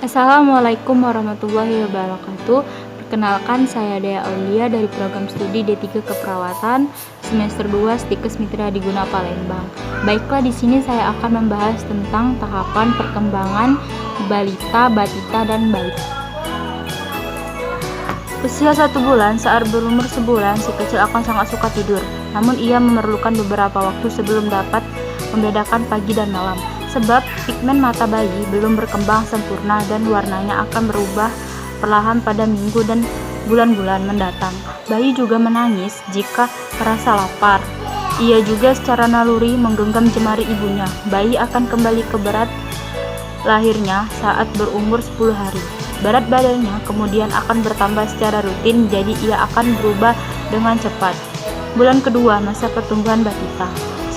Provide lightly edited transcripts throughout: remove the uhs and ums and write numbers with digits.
Assalamualaikum warahmatullahi wabarakatuh. Perkenalkan, saya Dea Aulia dari program studi D3 Keperawatan semester 2 Stikes Mitra Diguna Palembang. Baiklah, di sini saya akan membahas tentang tahapan perkembangan balita, batita, dan balita. Usia 1 bulan, saat berumur sebulan, si kecil akan sangat suka tidur. Namun ia memerlukan beberapa waktu sebelum dapat membedakan pagi dan malam. Sebab pigmen mata bayi belum berkembang sempurna dan warnanya akan berubah perlahan pada minggu dan bulan-bulan mendatang. Bayi juga menangis jika merasa lapar. Ia juga secara naluri menggenggam jemari ibunya. Bayi akan kembali ke berat lahirnya saat berumur 10 hari. Berat badannya kemudian akan bertambah secara rutin, jadi ia akan berubah dengan cepat. Bulan kedua, masa pertumbuhan batita.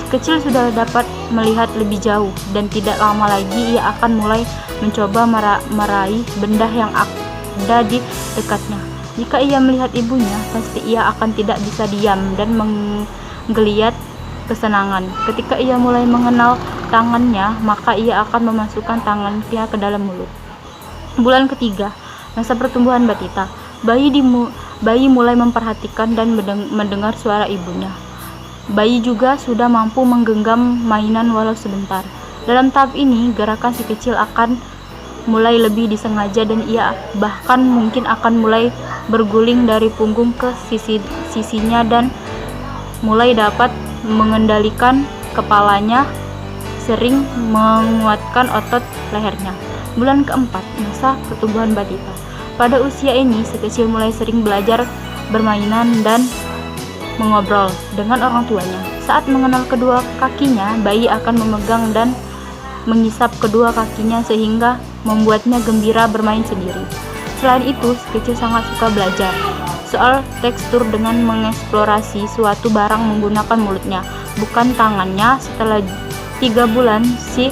Kecil sudah dapat melihat lebih jauh dan tidak lama lagi ia akan mulai mencoba meraih benda yang ada di dekatnya. Jika ia melihat ibunya, pasti ia akan tidak bisa diam dan menggeliat kesenangan. Ketika ia mulai mengenal tangannya, maka ia akan memasukkan tangannya ke dalam mulut. Bulan ketiga, masa pertumbuhan batita. Bayi mulai memperhatikan dan mendengar suara ibunya. Bayi juga sudah mampu menggenggam mainan walau sebentar. Dalam tahap ini, gerakan si kecil akan mulai lebih disengaja dan ia bahkan mungkin akan mulai berguling dari punggung ke sisinya dan mulai dapat mengendalikan kepalanya, sering menguatkan otot lehernya. Bulan keempat, masa pertumbuhan batita. Pada usia ini, si kecil mulai sering belajar bermainan dan mengobrol dengan orang tuanya. Saat mengenal kedua kakinya, bayi akan memegang dan mengisap kedua kakinya sehingga membuatnya gembira bermain sendiri. Selain itu, si kecil sangat suka belajar soal tekstur dengan mengeksplorasi suatu barang menggunakan mulutnya, bukan tangannya. Setelah 3 bulan, si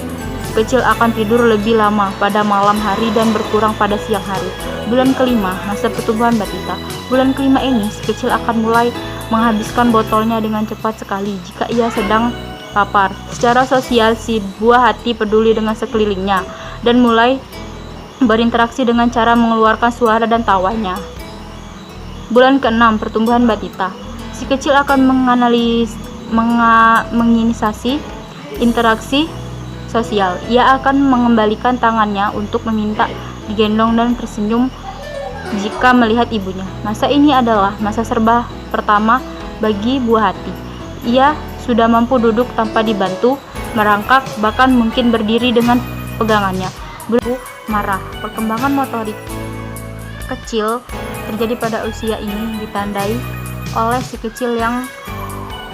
kecil akan tidur lebih lama pada malam hari dan berkurang pada siang hari. Bulan kelima, masa pertumbuhan batita. Bulan kelima ini, si kecil akan mulai menghabiskan botolnya dengan cepat sekali jika ia sedang lapar. Secara sosial, si buah hati peduli dengan sekelilingnya dan mulai berinteraksi dengan cara mengeluarkan suara dan tawanya. Bulan keenam, pertumbuhan batita. Si kecil akan menginisiasi interaksi sosial. Ia akan mengembalikan tangannya untuk meminta digendong dan tersenyum jika melihat ibunya. Masa ini adalah masa serba pertama bagi buah hati. Ia sudah mampu duduk tanpa dibantu, merangkak, bahkan mungkin berdiri dengan pegangannya. Bulan marah. Perkembangan motorik kecil terjadi pada usia ini ditandai oleh si kecil yang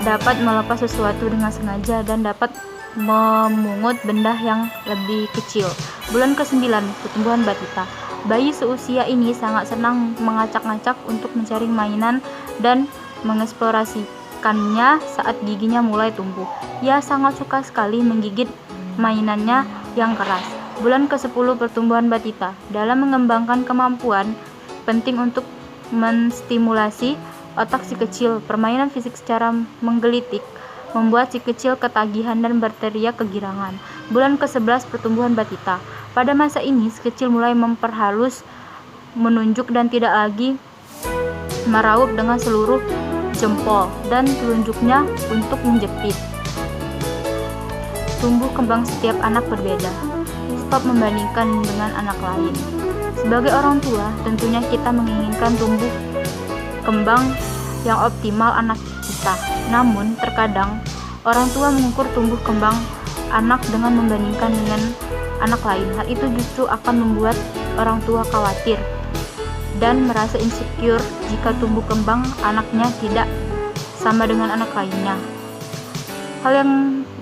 dapat melepas sesuatu dengan sengaja dan dapat memungut benda yang lebih kecil. Bulan ke-9, pertumbuhan batita. Bayi seusia ini sangat senang mengacak-ngacak untuk mencari mainan dan mengeksplorasikannya saat giginya mulai tumbuh. Ia sangat suka sekali menggigit mainannya yang keras. Bulan ke-10, pertumbuhan batita. Dalam mengembangkan kemampuan penting untuk menstimulasi otak si kecil, permainan fisik secara menggelitik membuat si kecil ketagihan dan berteriak kegirangan. Bulan ke-11, pertumbuhan batita. Pada masa ini, si kecil mulai memperhalus, menunjuk dan tidak lagi meraup dengan seluruh jempol dan telunjuknya untuk menjepit. Tumbuh kembang setiap anak berbeda. Stop membandingkan dengan anak lain. Sebagai orang tua, tentunya kita menginginkan tumbuh kembang yang optimal anak kita. Namun, terkadang orang tua mengukur tumbuh kembang anak dengan membandingkan dengan anak lain. Hal itu justru akan membuat orang tua khawatir dan merasa insecure jika tumbuh kembang anaknya tidak sama dengan anak lainnya. Hal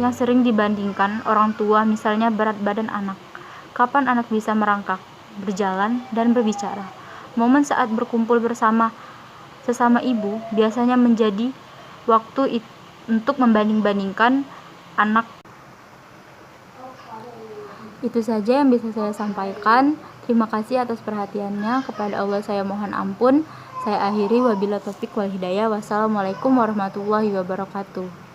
yang sering dibandingkan orang tua, misalnya berat badan anak, kapan anak bisa merangkak, berjalan, dan berbicara. Momen saat berkumpul bersama sesama ibu biasanya menjadi waktu untuk membanding-bandingkan anak. Itu saja yang bisa saya sampaikan. Terima kasih atas perhatiannya. Kepada Allah saya mohon ampun. Saya akhiri, wabillahi taufik wal hidayah. Wassalamualaikum warahmatullahi wabarakatuh.